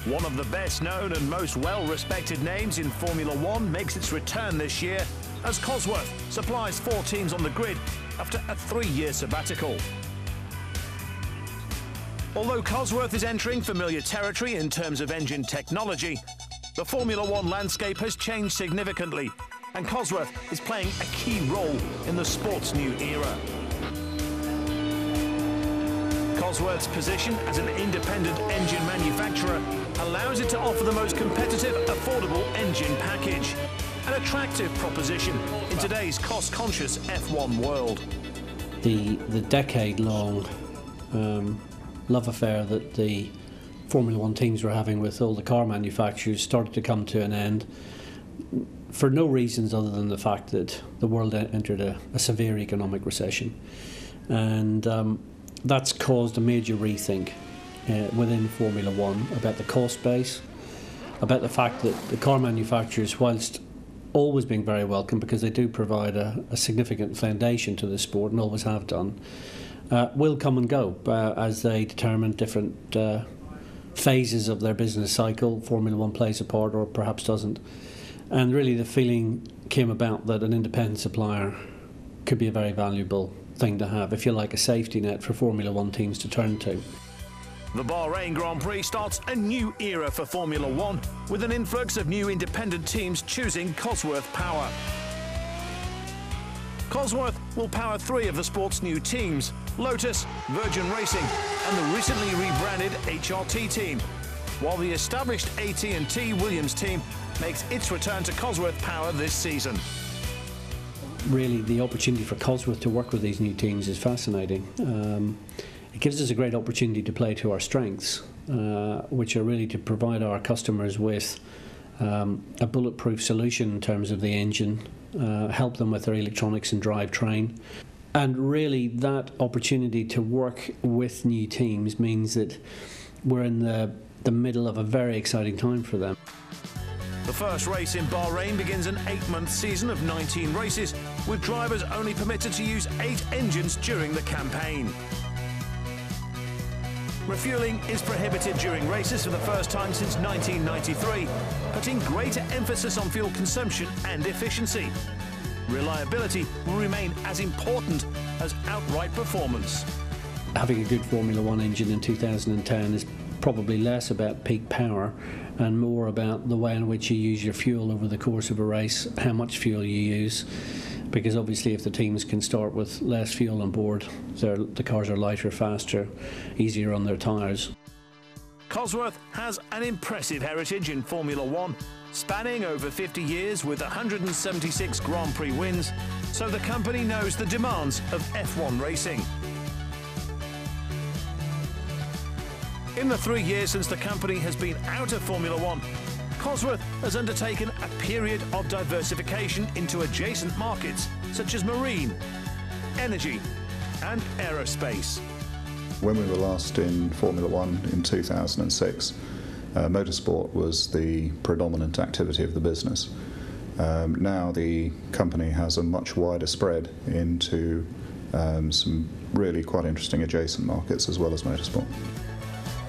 One of the best known and most well-respected names in Formula One makes its return this year as Cosworth supplies 4 teams on the grid after a 3-year sabbatical. Although Cosworth is entering familiar territory in terms of engine technology, the Formula One landscape has changed significantly, and Cosworth is playing a key role in the sport's new era. Cosworth's position as an independent engine manufacturer allows it to offer the most competitive, affordable engine package. An attractive proposition in today's cost-conscious F1 world. The decade-long love affair that the Formula One teams were having with all the car manufacturers started to come to an end for no reasons other than the fact that the world entered a severe economic recession. And that's caused a major rethink within Formula One about the cost base, about the fact that the car manufacturers, whilst always being very welcome because they do provide a significant foundation to the sport and always have done, will come and go as they determine different phases of their business cycle. Formula One plays a part or perhaps doesn't. And really the feeling came about that an independent supplier could be a very valuable thing to have, if you like, a safety net for Formula One teams to turn to. The Bahrain Grand Prix starts a new era for Formula One, with an influx of new independent teams choosing Cosworth Power. Cosworth will power 3 of the sport's new teams: Lotus, Virgin Racing and the recently rebranded HRT team, while the established AT&T Williams team makes its return to Cosworth Power this season. Really, the opportunity for Cosworth to work with these new teams is fascinating. It gives us a great opportunity to play to our strengths, which are really to provide our customers with a bulletproof solution in terms of the engine, help them with their electronics and drivetrain. And really that opportunity to work with new teams means that we're in the middle of a very exciting time for them. The first race in Bahrain begins an 8-month season of 19 races, with drivers only permitted to use 8 engines during the campaign. Refuelling is prohibited during races for the first time since 1993, putting greater emphasis on fuel consumption and efficiency. Reliability will remain as important as outright performance. Having a good Formula One engine in 2010 is probably less about peak power and more about the way in which you use your fuel over the course of a race, how much fuel you use, because obviously if the teams can start with less fuel on board, the cars are lighter, faster, easier on their tyres. Cosworth has an impressive heritage in Formula One, spanning over 50 years with 176 Grand Prix wins, so the company knows the demands of F1 racing. In the 3 years since the company has been out of Formula One, Cosworth has undertaken a period of diversification into adjacent markets such as marine, energy and aerospace. When we were last in Formula One in 2006, motorsport was the predominant activity of the business. Now the company has a much wider spread into some really quite interesting adjacent markets as well as motorsport.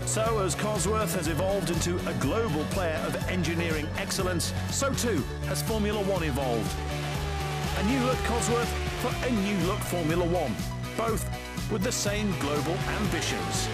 So as Cosworth has evolved into a global player of engineering excellence, so too has Formula One evolved. A new look Cosworth for a new look Formula One, both with the same global ambitions.